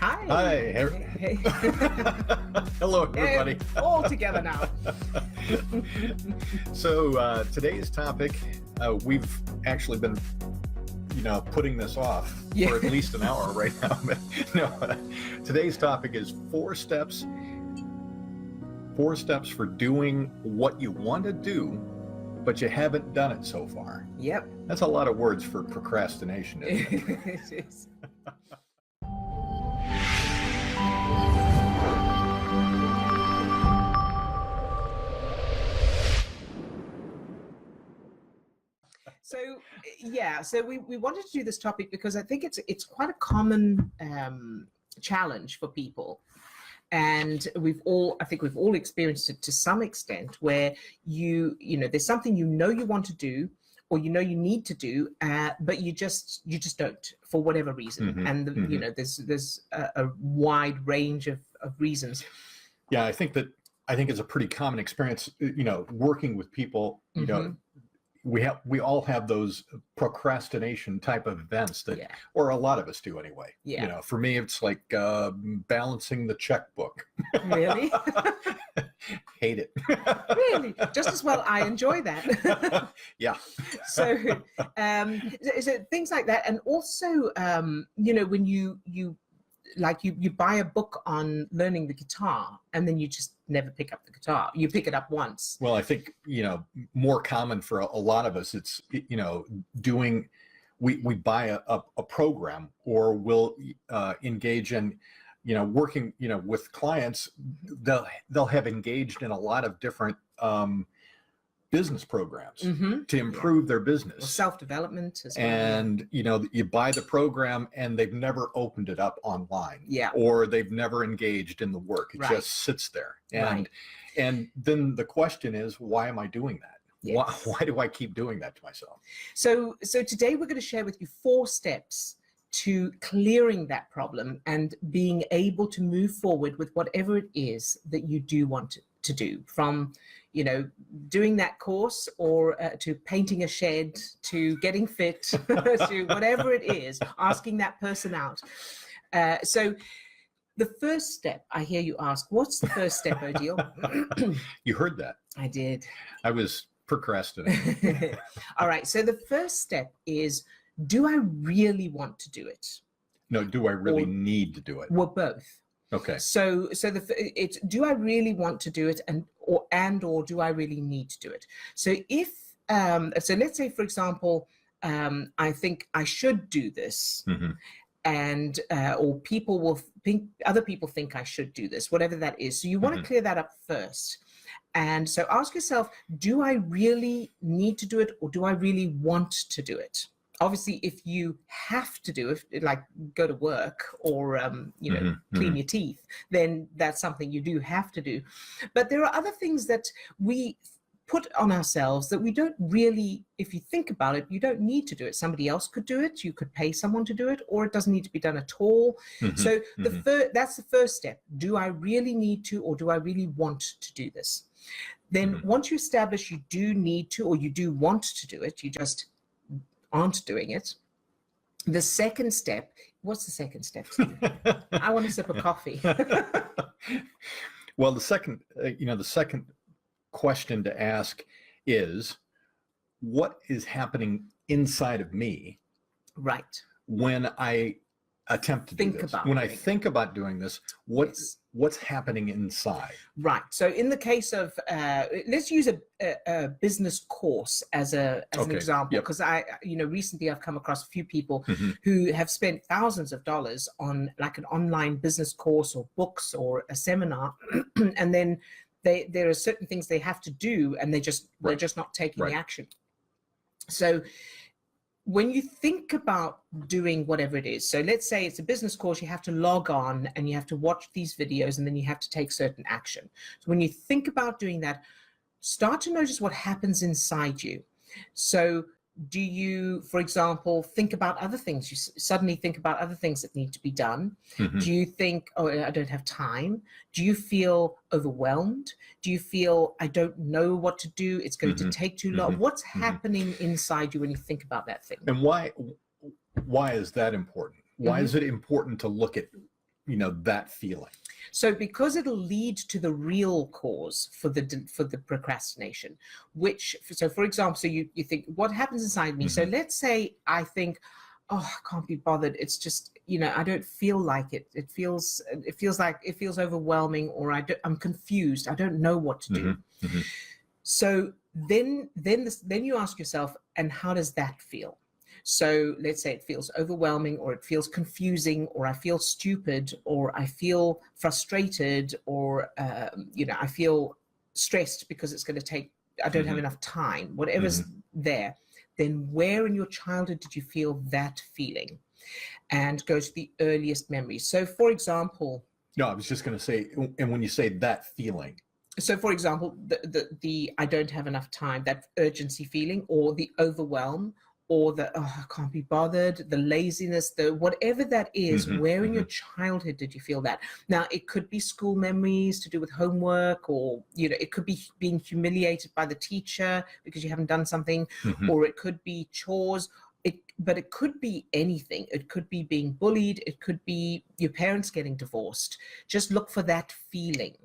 Hi. Hi. Hey. Hello, everybody. All together now. So today's topic, we've actually been, putting this off for at least an hour right now. But no, today's topic is 4 steps. 4 steps for doing what you want to do, but you haven't done it so far. Yep. That's a lot of words for procrastination, isn't it? It is. So we wanted to do this topic because I think it's quite a common challenge for people. And we've all experienced it to some extent, where there's something you want to do, or you need to do, but you just don't, for whatever reason. Mm-hmm, and there's a wide range of reasons. Yeah, I think it's a pretty common experience. Working with people, we all have those procrastination type of events that, or a lot of us do anyway. Yeah. For me, it's like balancing the checkbook. Really? Hate it. Really? Just as well I enjoy that. Yeah. So things like that. And also, when you buy a book on learning the guitar, and then you just never pick up the guitar. You pick it up once. Well, I think, more common for a lot of us, it's, we buy a program, or we'll engage in, working, with clients. They'll have engaged in a lot of different business programs to improve their business. Well, self-development as well. And, you buy the program and they've never opened it up online. Yeah. Or they've never engaged in the work. It just sits there. And then the question is, why am I doing that? Yes. Why do I keep doing that to myself? So today we're going to share with you 4 steps to clearing that problem and being able to move forward with whatever it is that you do want to do, from doing that course, or to painting a shed, to getting fit, to whatever it is, asking that person out. So the first step, I hear you ask, what's the first step, Odile? You heard that. I did. I was procrastinating. All right. So the first step is, do I really want to do it? No, do I really need to do it? Well, both. Okay. So it's, do I really want to do it, or do I really need to do it? So if so let's say, for example, I think I should do this, and or people will think, other people think I should do this, whatever that is. So you want to clear that up first. And so ask yourself, do I really need to do it, or do I really want to do it? Obviously, if you have to do it, like go to work, or clean your teeth, then that's something you do have to do. But there are other things that we put on ourselves that we don't really, if you think about it, you don't need to do it. Somebody else could do it. You could pay someone to do it, or it doesn't need to be done at all. So that's the first step. Do I really need to, or do I really want to do this? Then once you establish you do need to, or you do want to do it, you just aren't doing it. The second step, what's the second step? I want a sip of coffee. Well, the second question to ask is, what is happening inside of me? Right. When I attempt to do this, when I think about doing this, what's happening inside? Right. So in the case of, let's use a business course as an example, because recently I've come across a few people who have spent thousands of dollars on like an online business course, or books, or a seminar, and then there are certain things they have to do, and they're just not taking the action. So when you think about doing whatever it is, so let's say it's a business course, you have to log on and you have to watch these videos, and then you have to take certain action. So when you think about doing that, start to notice what happens inside you. So do you, for example, think about other things? You suddenly think about other things that need to be done. Do you think, oh, I don't have time? Do you feel overwhelmed? Do you feel, I don't know what to do? It's going to take too long. What's happening inside you when you think about that thing? And why is that important? Why is it important to look at that feeling? So because it'll lead to the real cause for the procrastination, so for example, so you think, what happens inside me? So let's say I think, oh, I can't be bothered. It's just, I don't feel like it. It feels overwhelming, or I'm confused. I don't know what to do. So then you ask yourself, and how does that feel? So let's say it feels overwhelming, or it feels confusing, or I feel stupid, or I feel frustrated, or I feel stressed because it's going to take, I don't have enough time, whatever's there. Then where in your childhood did you feel that feeling? And go to the earliest memories. So for example, no, I was just going to say, and when you say that feeling, so for example, the I don't have enough time, that urgency feeling, or the overwhelm, or the, oh, I can't be bothered, the laziness, the whatever that is, where in your childhood did you feel that? Now, it could be school memories to do with homework, or, it could be being humiliated by the teacher because you haven't done something, or it could be chores. But it could be anything. It could be being bullied. It could be your parents getting divorced. Just look for that feeling.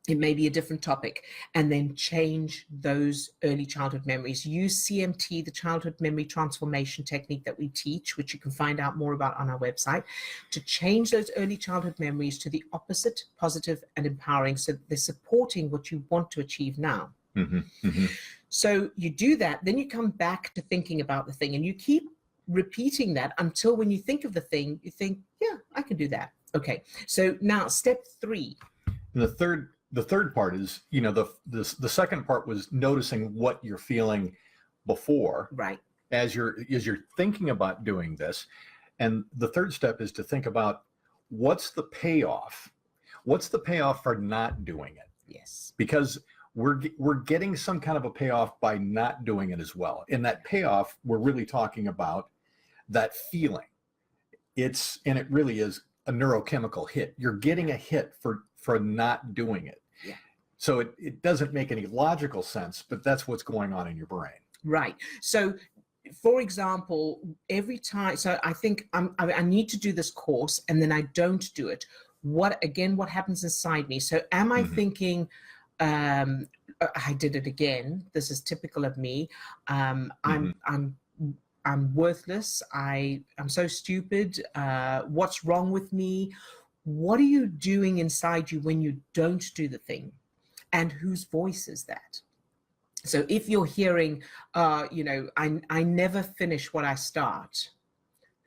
It may be a different topic, and then change those early childhood memories. Use CMT, the childhood memory transformation technique that we teach, which you can find out more about on our website, to change those early childhood memories to the opposite, positive and empowering, so that they're supporting what you want to achieve now. So you do that, then you come back to thinking about the thing, and you keep repeating that until when you think of the thing, you think, yeah, I can do that. Okay, so now step 3. And the third part is, the second part was noticing what you're feeling before, right, as you're thinking about doing this. And the third step is to think about, what's the payoff? What's the payoff for not doing it? Yes. Because we're getting some kind of a payoff by not doing it as well. And that payoff, we're really talking about that feeling. And it really is a neurochemical hit. You're getting a hit for not doing it. Yeah. So it doesn't make any logical sense, but that's what's going on in your brain. Right. So for example, every time, so I think I need to do this course, and then I don't do it. What happens inside me? So am I thinking, I did it again. This is typical of me. I'm worthless. I'm so stupid. What's wrong with me? What are you doing inside you when you don't do the thing? And whose voice is that? So if you're hearing, I never finish what I start,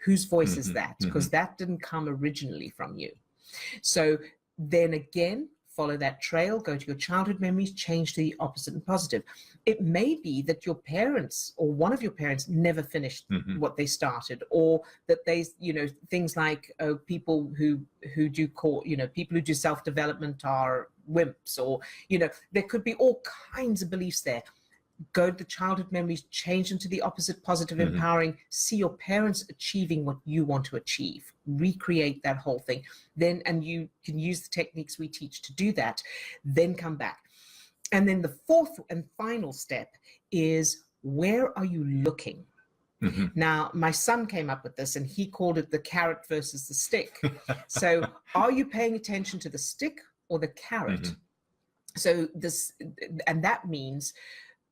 whose voice is that? Because that didn't come originally from you. So then again, follow that trail, go to your childhood memories, change to the opposite and positive. It may be that your parents or one of your parents never finished what they started, or that they, things like people who do people who do self-development are wimps, or, there could be all kinds of beliefs there. Go to the childhood memories, change them to the opposite, positive, empowering. See your parents achieving what you want to achieve. Recreate that whole thing. Then, and you can use the techniques we teach to do that. Then come back. And then the fourth and final step is, where are you looking? Now, my son came up with this, and he called it the carrot versus the stick. So are you paying attention to the stick or the carrot? So and that means,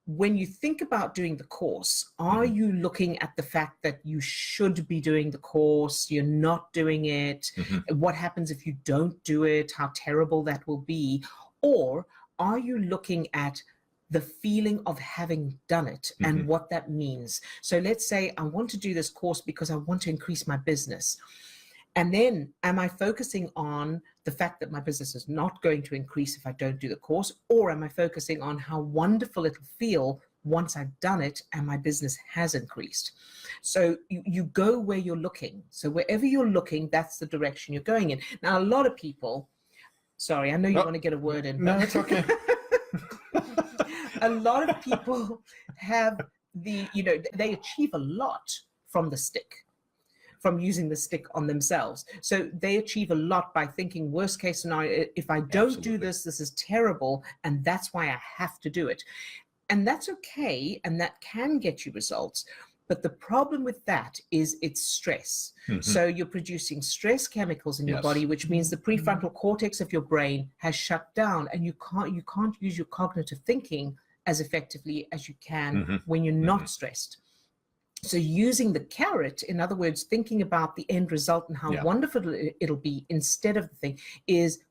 when you think about doing the course, are you looking at the fact that you should be doing the course, you're not doing it, what happens if you don't do it, how terrible that will be? Or are you looking at the feeling of having done it and what that means? So let's say I want to do this course because I want to increase my business. And then, am I focusing on the fact that my business is not going to increase if I don't do the course? Or am I focusing on how wonderful it'll feel once I've done it and my business has increased? So you go where you're looking. So wherever you're looking, that's the direction you're going in. Now, a lot of people, sorry, I know you want to get a word in. No, it's okay. A lot of people have they achieve a lot from the stick, from using the stick on themselves. So they achieve a lot by thinking, worst case scenario, if I don't do this, this is terrible, and that's why I have to do it. And that's okay, and that can get you results. But the problem with that is it's stress. So you're producing stress chemicals in your body, which means the prefrontal cortex of your brain has shut down, and you can't use your cognitive thinking as effectively as you can when you're not stressed. So using the carrot, in other words, thinking about the end result and how wonderful it'll be instead of the thing,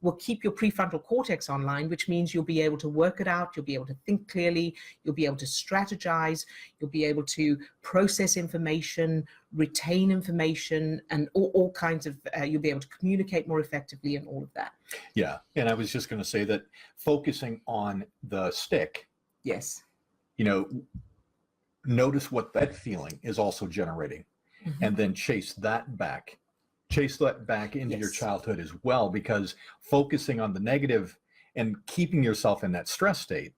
will keep your prefrontal cortex online, which means you'll be able to work it out, you'll be able to think clearly, you'll be able to strategize, you'll be able to process information, retain information, and all kinds of, you'll be able to communicate more effectively and all of that. Yeah, and I was just going to say that focusing on the stick, yes, notice what that feeling is also generating, and then chase that back into your childhood as well, because focusing on the negative and keeping yourself in that stress state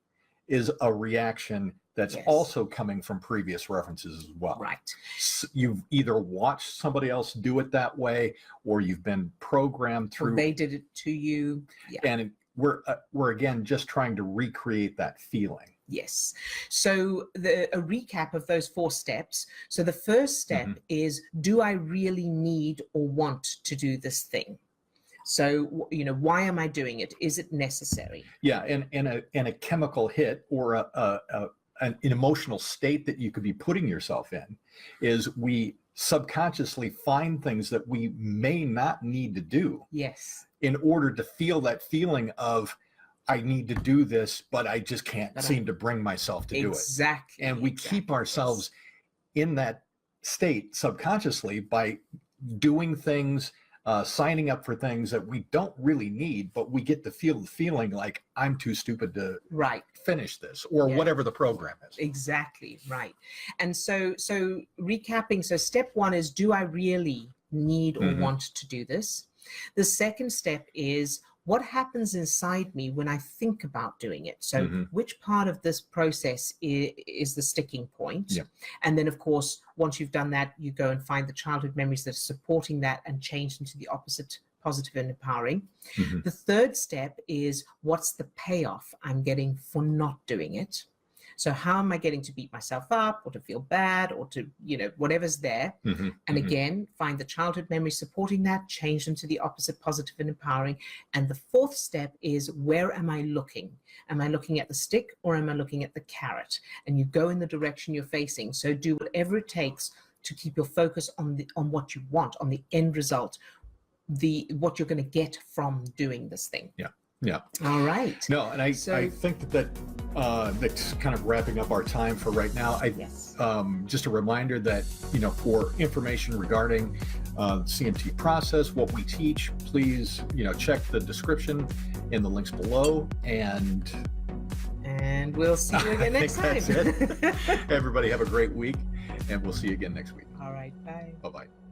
is a reaction that's also coming from previous references as well. Right. So you've either watched somebody else do it that way, or you've been programmed through. Or they did it to you. And we're again just trying to recreate that feeling. Yes. So a recap of those 4 steps. So the first step is, do I really need or want to do this thing? So, why am I doing it? Is it necessary? Yeah. And a chemical hit or an emotional state that you could be putting yourself in is we subconsciously find things that we may not need to do. Yes. In order to feel that feeling of, I need to do this, but I just can't seem to bring myself to do it. Exactly. And we keep ourselves in that state subconsciously by doing things, signing up for things that we don't really need, but we get to feel the feeling like I'm too stupid to finish this, or whatever the program is. Exactly. Right. And so recapping, so step 1 is, do I really need or want to do this? The second step is, what happens inside me when I think about doing it? So which part of this process is the sticking point? And then, of course, once you've done that, you go and find the childhood memories that are supporting that and change them to the opposite, positive and empowering. The third step is, what's the payoff I'm getting for not doing it? So how am I getting to beat myself up or to feel bad or to, whatever's there? And again, find the childhood memory supporting that, change them to the opposite, positive and empowering. And the fourth step is, where am I looking? Am I looking at the stick or am I looking at the carrot? And you go in the direction you're facing. So do whatever it takes to keep your focus on what you want, on the end result, what you're going to get from doing this thing. Yeah. All right. No, and I think that's kind of wrapping up our time for right now. Just a reminder that, for information regarding the CMT process, what we teach, please, check the description in the links below, and we'll see you again next time. That's it. Everybody have a great week, and we'll see you again next week. All right. Bye. Bye-bye.